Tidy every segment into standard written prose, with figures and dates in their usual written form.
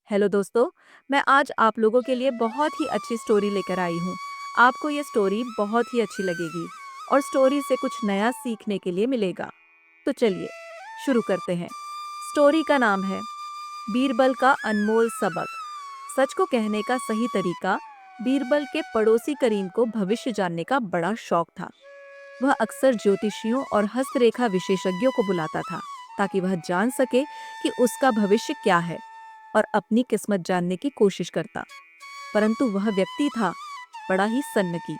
Hello दोस्तों, मैं आज आप लोगों के लिए बहुत ही अच्छी स्टोरी लेकर आई हूँ। आपको ये स्टोरी बहुत ही अच्छी लगेगी और स्टोरी से कुछ नया सीखने के लिए मिलेगा। तो चलिए शुरू करते हैं। स्टोरी का नाम है बीरबल का अनमोल सबक। सच को कहने का सही तरीका। बीरबल के पड़ोसी करीम को भविष्य जानने का बड़ा शौक था। वह अक्सर ज्योतिषियों और हस्तरेखा विशेषज्ञों को बुलाता था ताकि वह जान सके कि उसका भविष्य क्या है और अपनी किस्मत जानने की कोशिश करता। परंतु वह व्यक्ति था बड़ा ही सन्नकी।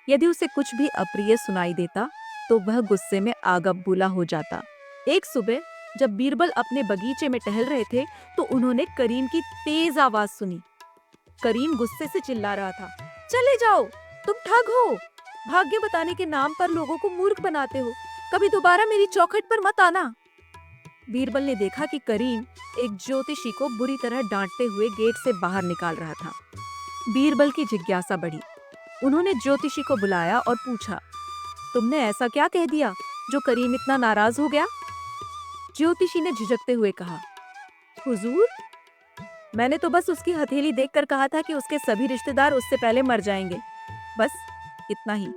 यदि उसे कुछ भी अप्रिय सुनाई देता तो वह गुस्से में आग बबूला हो जाता। एक सुबह जब बीरबल अपने बगीचे में टहल रहे थे तो उन्होंने करीम की तेज आवाज सुनी। करीम गुस्से से चिल्ला रहा था, चले जाओ, तुम ठग हो। भाग्य बताने के नाम पर लोगों को मूर्ख बनाते हो। कभी दोबारा मेरी चौखट पर मत आना। बीरबल ने देखा कि करीम एक ज्योतिषी को बुरी तरह डांटते हुए गेट से बाहर निकाल रहा था। बीरबल की जिज्ञासा बढ़ी। उन्होंने ज्योतिषी को बुलाया और पूछा, तुमने ऐसा क्या कह दिया जो करीम इतना नाराज हो गया? ज्योतिषी ने झिझकते हुए कहा, हुजूर, मैंने तो बस उसकी हथेली देखकर कहा था कि उसके सभी रिश्तेदार उससे पहले मर जाएंगे। बस इतना ही।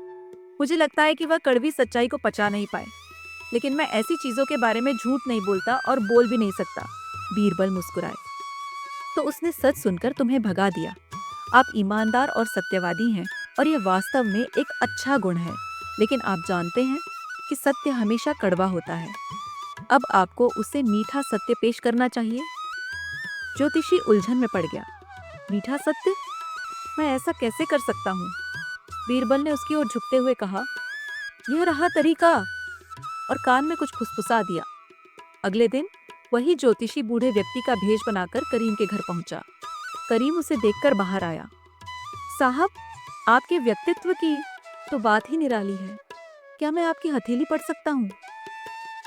मुझे लगता है कि वह कड़वी सच्चाई को पचा नहीं पाए, लेकिन मैं ऐसी चीजों के बारे में झूठ नहीं बोलता और बोल भी नहीं सकता। बीरबल मुस्कुराए। तो उसने सच सुनकर तुम्हें भगा दिया। आप ईमानदार और सत्यवादी हैं और यह वास्तव में एक अच्छा गुण है। लेकिन आप जानते हैं कि सत्य हमेशा कड़वा होता है। अब आपको उसे मीठा सत्य पेश करना चाहिए। ज्योतिषी उलझन में पड़ गया। मीठा सत्य? मैं ऐसा कैसे कर सकता हूँ? बीरबल ने उसकी ओर झुकते हुए कहा, यह रहा तरीका, और कान में कुछ फुसफुसा दिया। अगले दिन वही ज्योतिषी बूढ़े व्यक्ति का भेष बनाकर करीम के घर पहुंचा। करीम उसे देखकर बाहर आया। साहब, आपके व्यक्तित्व की तो बात ही निराली है। क्या मैं आपकी हथेली पढ़ सकता हूँ?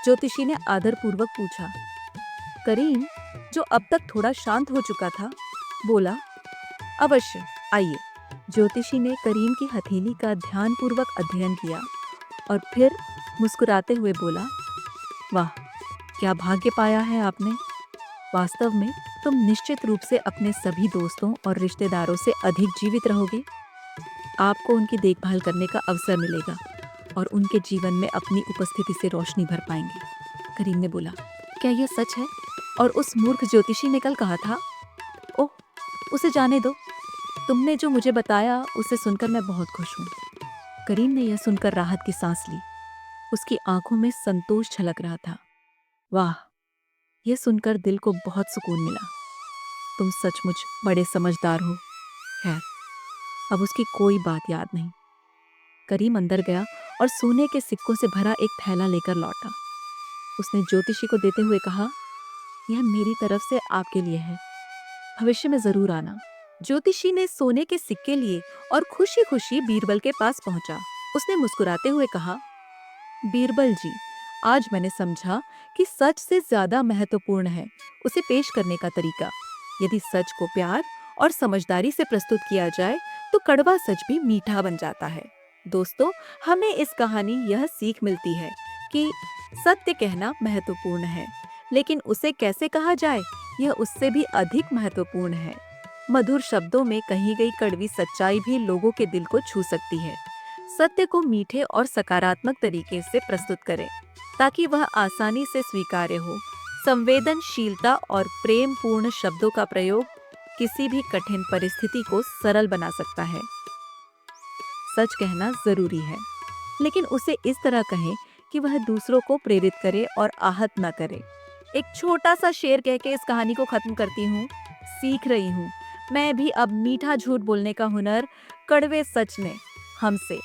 ज्योतिषी ने आदरपूर्वक पूछा। करीम, जो अब तक थोड़ा शांत हो चुका था, बोला, अवश्य, आइए। ज्योतिषी ने करीम की हथेली का ध्यानपूर्वक अध्ययन किया और फिर मुस्कुराते हुए बोला, वाह, क्या भाग्य पाया है आपने। वास्तव में तुम निश्चित रूप से अपने सभी दोस्तों और रिश्तेदारों से अधिक जीवित रहोगे। आपको उनकी देखभाल करने का अवसर मिलेगा और उनके जीवन में अपनी उपस्थिति से रोशनी भर पाएंगे। करीम ने बोला, क्या यह सच है? और उस मूर्ख ज्योतिषी ने कल कहा था? ओह, उसे जाने दो। तुमने जो मुझे बताया उसे सुनकर मैं बहुत खुश हूँ। करीम ने यह सुनकर राहत की सांस ली। उसकी आंखों में संतोष छलक रहा था। वाह, यह सुनकर दिल को बहुत सुकून मिला। तुम सचमुच बड़े समझदार हो। खैर, अब उसकी कोई बात याद नहीं। करीम अंदर गया और सोने के सिक्कों से भरा एक थैला लेकर लौटा। उसने ज्योतिषी को देते हुए कहा, यह मेरी तरफ से आपके लिए है। भविष्य में जरूर आना। ज्योतिषी ने सोने के सिक्के लिए और खुशी खुशी बीरबल के पास पहुंचा। उसने मुस्कुराते हुए कहा, बीरबल जी, आज मैंने समझा कि सच से ज्यादा महत्वपूर्ण है उसे पेश करने का तरीका। यदि सच को प्यार और समझदारी से प्रस्तुत किया जाए तो कड़वा सच भी मीठा बन जाता है। दोस्तों, हमें इस कहानी यह सीख मिलती है कि सत्य कहना महत्वपूर्ण है, लेकिन उसे कैसे कहा जाए यह उससे भी अधिक महत्वपूर्ण है। मधुर शब्दों में कही गई कड़वी सच्चाई भी लोगों के दिल को छू सकती है। सत्य को मीठे और सकारात्मक तरीके से प्रस्तुत करें ताकि वह आसानी से स्वीकार्य हो। संवेदनशीलता और प्रेम पूर्ण शब्दों का प्रयोग किसी भी कठिन परिस्थिति को सरल बना सकता है। सच कहना जरूरी है, लेकिन उसे इस तरह कहें कि वह दूसरों को प्रेरित करे और आहत न करे। एक छोटा सा शेर कह के इस कहानी को खत्म करती हूँ। सीख रही हूँ मैं भी अब मीठा झूठ बोलने का हुनर कड़वे सच ने हमसे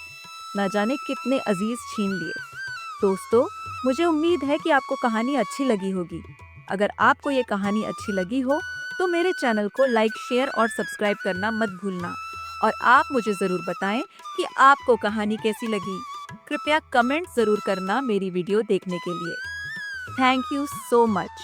न जाने कितने अजीज छीन लिए। दोस्तों, मुझे उम्मीद है कि आपको कहानी अच्छी लगी होगी। अगर आपको ये कहानी अच्छी लगी हो तो मेरे चैनल को लाइक, शेयर और सब्सक्राइब करना मत भूलना। और आप मुझे ज़रूर बताएं कि आपको कहानी कैसी लगी। कृपया कमेंट ज़रूर करना मेरी वीडियो देखने के लिए। Thank you so much.